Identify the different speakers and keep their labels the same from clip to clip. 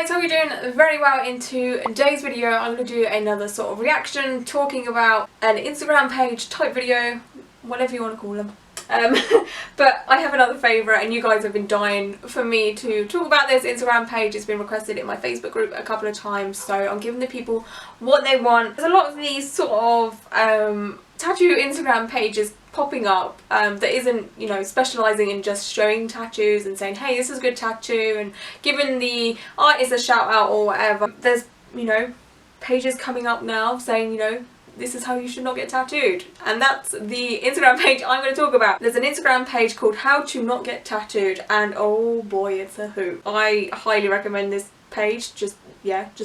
Speaker 1: guys, hope you're doing very well. In today's video I'm going to do another sort of reaction talking about an Instagram page type video, whatever you want to call them. But I have another favourite and you guys have been dying for me to talk about this Instagram page. It's been requested in my Facebook group a couple of times, so I'm giving the people what they want. There's a lot of these sort of tattoo Instagram pages popping up that isn't, you know, specialising in just showing tattoos and saying, hey, this is a good tattoo, and giving the artist a shout out or whatever. There's, you know, pages coming up now saying, you know, this is how you should not get tattooed, and that's the Instagram page I'm going to talk about. There's an Instagram page called How to Not Get Tattooed, and oh boy, it's a hoot. I highly recommend this page. Just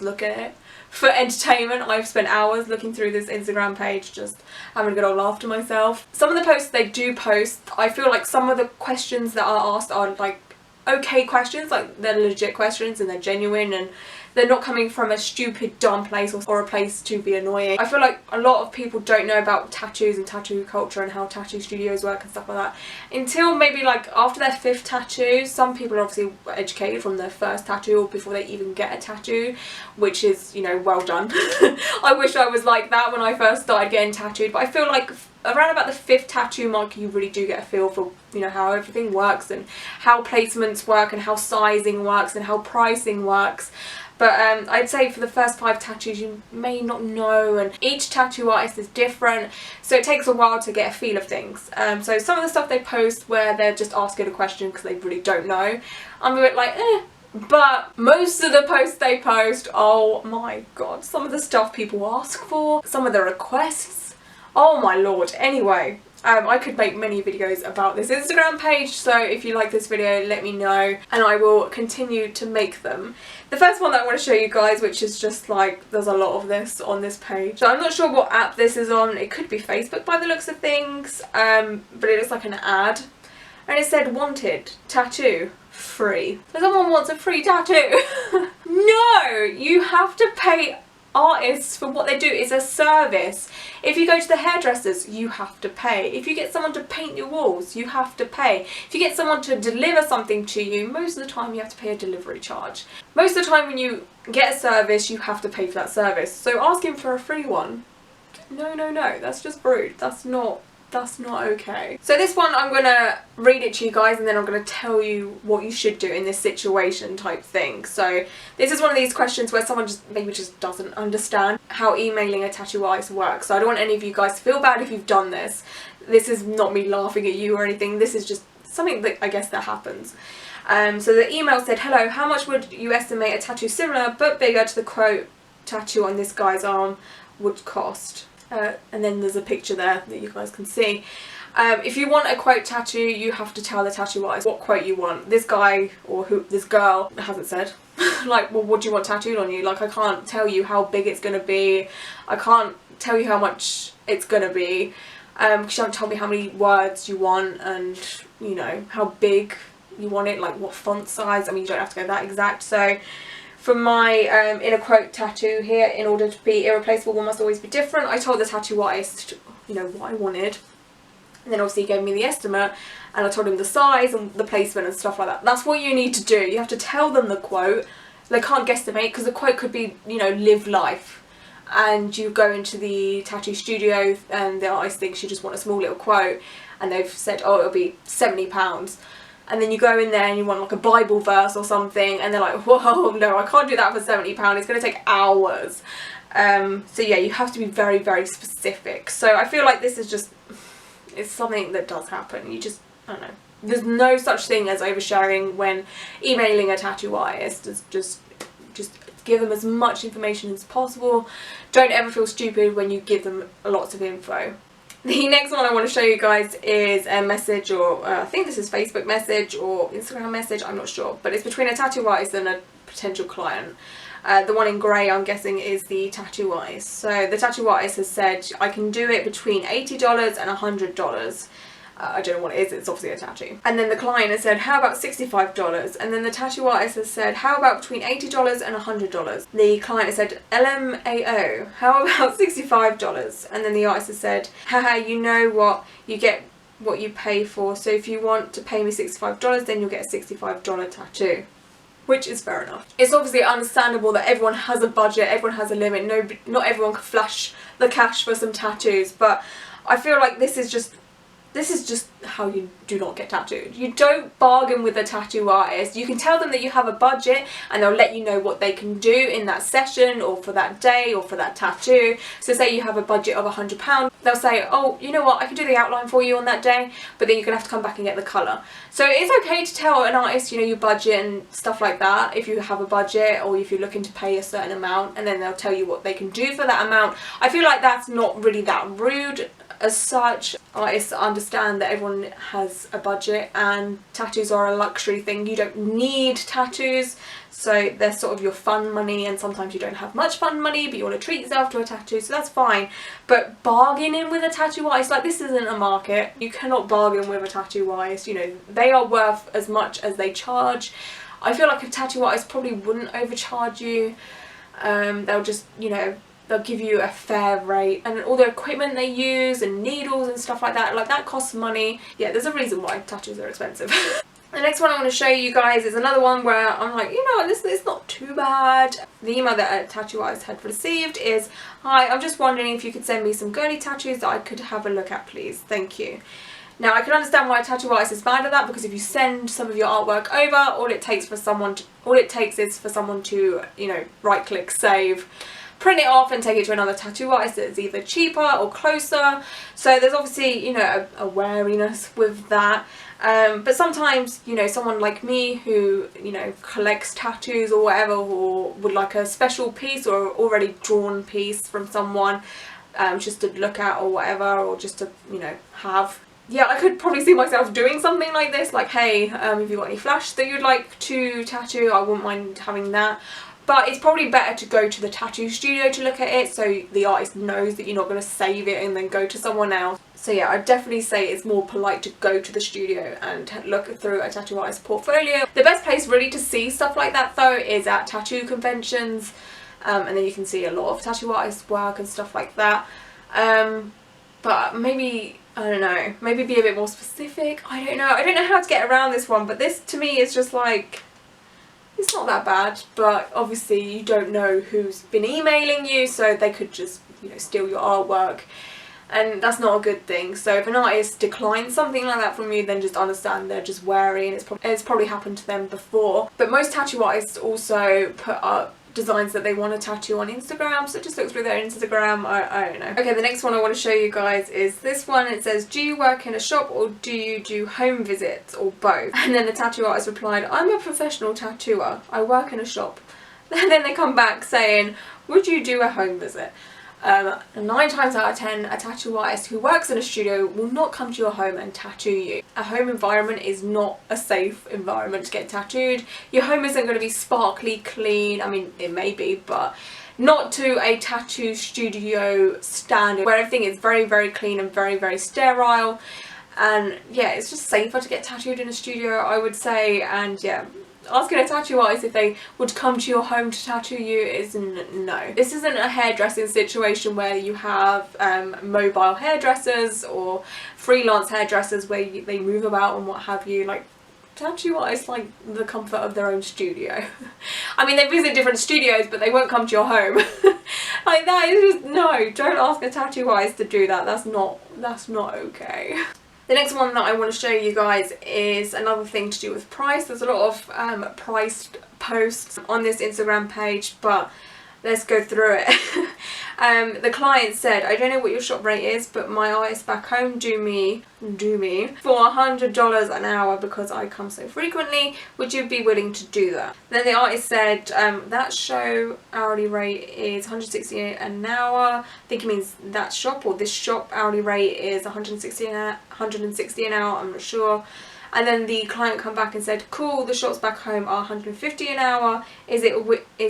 Speaker 1: look at it for entertainment. I've spent hours looking through this Instagram page just having a good old laugh to myself. Some of the posts they do post, I feel like some of the questions that are asked are like okay questions, like they're legit questions and they're genuine and they're not coming from a stupid dumb place or a place to be annoying. I feel like a lot of people don't know about tattoos and tattoo culture and how tattoo studios work and stuff like that until maybe like after their 5th tattoo. Some people are obviously educated from their first tattoo or before they even get a tattoo, which is, you know, well done. I wish I was like that when I first started getting tattooed, but I feel like around about the 5th tattoo mark you really do get a feel for, you know, how everything works and how placements work and how sizing works and how pricing works. But I'd say for the first 5 tattoos you may not know, and each tattoo artist is different, so it takes a while to get a feel of things. So some of the stuff they post where they're just asking a question because they really don't know, I'm a bit like but most of the posts they post, oh my god, some of the stuff people ask for, some of the requests, oh my lord. Anyway, I could make many videos about this Instagram page, so if you like this video let me know and I will continue to make them. The first one that I want to show you guys, which is just like, there's a lot of this on this page. So I'm not sure what app this is on. It could be Facebook by the looks of things, but it looks like an ad. And it said, wanted, tattoo, free. So someone wants a free tattoo. No! You have to pay artists for what they do. It's a service. If you go to the hairdressers, you have to pay. If you get someone to paint your walls, you have to pay. If you get someone to deliver something to you, most of the time you have to pay a delivery charge. Most of the time when you get a service, you have to pay for that service. So asking for a free one, no, that's just rude. That's not okay. So this one, I'm gonna read it to you guys and then I'm gonna tell you what you should do in this situation type thing. So this is one of these questions where someone maybe just doesn't understand how emailing a tattoo artist works. So I don't want any of you guys to feel bad if you've done this. This is not me laughing at you or anything. This is just something that I guess that happens. So the email said, hello, how much would you estimate a tattoo similar but bigger to the quote tattoo on this guy's arm would cost? And then there's a picture there that you guys can see. If you want a quote tattoo, you have to tell the tattoo artist what quote you want. This guy or this girl hasn't said. Like, well, what do you want tattooed on you? Like, I can't tell you how big it's gonna be. I can't tell you how much it's gonna be. Because you haven't told me how many words you want and, you know, how big you want it, like what font size. I mean, you don't have to go that exact. So for my in a quote tattoo here, in order to be irreplaceable, one must always be different. I told the tattoo artist, you know, what I wanted. And then obviously he gave me the estimate and I told him the size and the placement and stuff like that. That's what you need to do. You have to tell them the quote. They can't guesstimate because the quote could be, you know, live life. And you go into the tattoo studio and the artist thinks you just want a small little quote and they've said, oh, it'll be £70. And then you go in there and you want like a Bible verse or something and they're like, whoa, no, I can't do that for £70. It's going to take hours. So yeah, you have to be very, very specific. So I feel like this is just, it's something that does happen. You just, I don't know. There's no such thing as oversharing when emailing a tattoo artist. It's just give them as much information as possible. Don't ever feel stupid when you give them lots of info. The next one I want to show you guys is a message, or I think this is Facebook message or Instagram message, I'm not sure, but it's between a tattoo artist and a potential client. The one in grey, I'm guessing, is the tattoo artist. So the tattoo artist has said, I can do it between $80 and $100. I don't know what it is, it's obviously a tattoo. And then the client has said, how about $65? And then the tattoo artist has said, how about between $80 and $100? The client has said, LMAO, how about $65? And then the artist has said, haha, you know what, you get what you pay for, so if you want to pay me $65 then you'll get a $65 tattoo. which is fair enough. It's obviously understandable that everyone has a budget, everyone has a limit, not everyone can flash the cash for some tattoos, but I feel like this is just how you do not get tattooed. You don't bargain with a tattoo artist. You can tell them that you have a budget and they'll let you know what they can do in that session or for that day or for that tattoo. So say you have a budget of £100, they'll say, oh, you know what, I can do the outline for you on that day, but then you're going to have to come back and get the colour. So it's okay to tell an artist, you know, your budget and stuff like that, if you have a budget or if you're looking to pay a certain amount, and then they'll tell you what they can do for that amount. I feel like that's not really that rude. As such, artists understand that everyone has a budget and tattoos are a luxury thing. You don't need tattoos, so they're sort of your fun money, and sometimes you don't have much fun money but you want to treat yourself to a tattoo, so that's fine. But bargaining with a tattoo artist, like, this isn't a market. You cannot bargain with a tattoo artist. You know, they are worth as much as they charge. I feel like a tattoo artist probably wouldn't overcharge you. They'll just, you know, they'll give you a fair rate, and all the equipment they use and needles and stuff like that costs money. Yeah, there's a reason why tattoos are expensive. The next one I want to show you guys is another one where I'm like, you know, this is not too bad. The email that a tattoo artist had received is, hi, I'm just wondering if you could send me some girly tattoos that I could have a look at, please. Thank you. Now, I can understand why a tattoo artist is mad at that, because if you send some of your artwork over, all it takes is for someone to, you know, right click, save, print it off and take it to another tattoo artist that's either cheaper or closer. So there's obviously, you know, a wariness with that. But sometimes, you know, someone like me who, you know, collects tattoos or whatever, or would like a special piece or already drawn piece from someone, just to look at or whatever, or just to, you know, have. Yeah, I could probably see myself doing something like this, like, hey, have you got any flash that you'd like to tattoo? I wouldn't mind having that. But it's probably better to go to the tattoo studio to look at it, so the artist knows that you're not going to save it and then go to someone else. So yeah, I'd definitely say it's more polite to go to the studio and look through a tattoo artist's portfolio. The best place really to see stuff like that though is at tattoo conventions, and then you can see a lot of tattoo artists' work and stuff like that. But maybe, I don't know, maybe be a bit more specific. I don't know how to get around this one, but this to me is just like, it's not that bad, but obviously you don't know who's been emailing you, so they could just, you know, steal your artwork, and that's not a good thing. So if an artist declines something like that from you, then just understand they're just wary, and it's probably happened to them before. But most tattoo artists also put up designs that they want to tattoo on Instagram, so just look through their Instagram. I don't know. Okay, the next one I want to show you guys is this one. It says, do you work in a shop or do you do home visits or both? And then the tattoo artist replied, I'm a professional tattooer, I work in a shop. And then they come back saying, would you do a home visit? 9 times out of 10, a tattoo artist who works in a studio will not come to your home and tattoo you. A home environment is not a safe environment to get tattooed. Your home isn't going to be sparkly clean. I mean, it may be, but not to a tattoo studio standard where everything is very, very clean and very, very sterile. And yeah, it's just safer to get tattooed in a studio, I would say. And yeah, asking a tattoo artist if they would come to your home to tattoo you is no. This isn't a hairdressing situation where you have mobile hairdressers or freelance hairdressers where they move about and what have you. Like, tattoo artists like the comfort of their own studio. I mean, they visit different studios, but they won't come to your home. Like, that is just, no, don't ask a tattoo artist to do that. That's not okay. The next one that I want to show you guys is another thing to do with price. There's a lot of priced posts on this Instagram page, but let's go through it. The client said, I don't know what your shop rate is, but my artists back home do me for $100 an hour because I come so frequently. Would you be willing to do that? Then the artist said, that show hourly rate is $160 an hour. I think it means that shop, or this shop hourly rate is $160 an hour, I'm not sure. And then the client come back and said, cool, the shops back home are $150 an hour. Is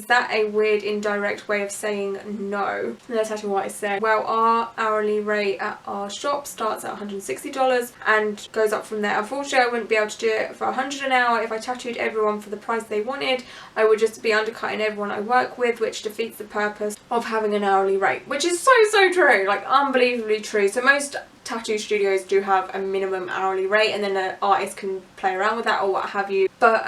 Speaker 1: that a weird indirect way of saying no? And the tattoo artist said, well, our hourly rate at our shop starts at $160 and goes up from there. Unfortunately, I wouldn't be able to do it for $100 an hour. If I tattooed everyone for the price they wanted, I would just be undercutting everyone I work with, which defeats the purpose of having an hourly rate. Which is so true, like unbelievably true. So most tattoo studios do have a minimum hourly rate, and then an artist can play around with that or what have you. But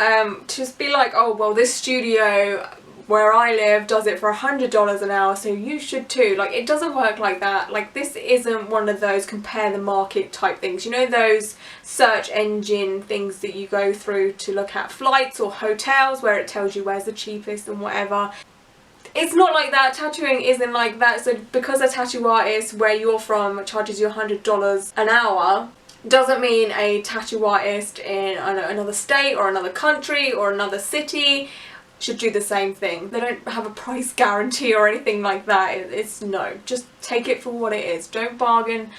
Speaker 1: just be like, oh well, this studio where I live does it for $100 an hour, so you should too. Like, it doesn't work like that. Like, this isn't one of those compare the market type things. You know, those search engine things that you go through to look at flights or hotels where it tells you where's the cheapest and whatever. It's not like that. Tattooing isn't like that. So because a tattoo artist where you're from charges you $100 an hour, doesn't mean a tattoo artist in another state or another country or another city should do the same thing. They don't have a price guarantee or anything like that. It's no, just take it for what it is. Don't bargain,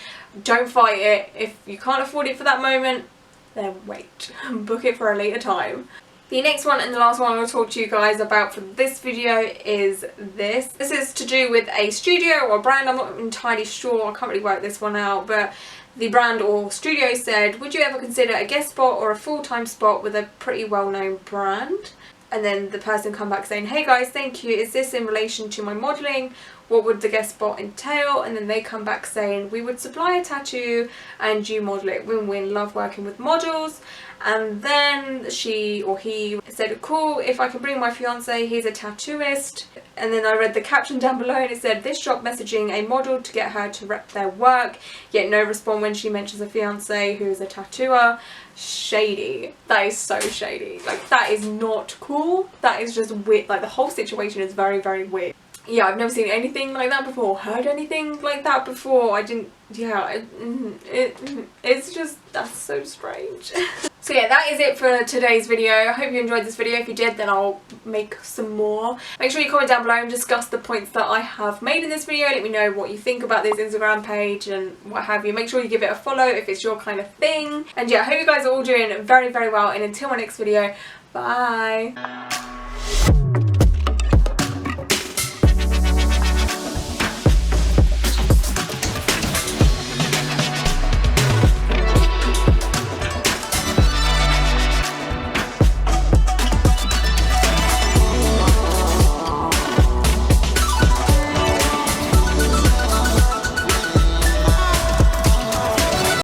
Speaker 1: don't fight it. If you can't afford it for that moment, then wait, book it for a later time. The next one and the last one I'm going to talk to you guys about for this video is this. This is to do with a studio or a brand. I'm not entirely sure, I can't really work this one out, but the brand or studio said, would you ever consider a guest spot or a full-time spot with a pretty well-known brand? And then the person come back saying, hey guys, thank you, is this in relation to my modelling? What would the guest spot entail? And then they come back saying, we would supply a tattoo and you model it. Win-win, love working with models. And then she or he said, cool, if I can bring my fiance, he's a tattooist. And then I read the caption down below and it said, this shop messaging a model to get her to rep their work, yet no response when she mentions a fiance who is a tattooer. Shady. That is so shady. Like, that is not cool. That is just weird. Like, the whole situation is very, very weird. Yeah, I've never seen anything like that before, heard anything like that before. I didn't, yeah, it's just, that's so strange. So yeah, that is it for today's video. I hope you enjoyed this video. If you did, then I'll make some more. Make sure you comment down below and discuss the points that I have made in this video. Let me know what you think about this Instagram page and what have you. Make sure you give it a follow if it's your kind of thing. And yeah, I hope you guys are all doing very, very well. And until my next video, bye.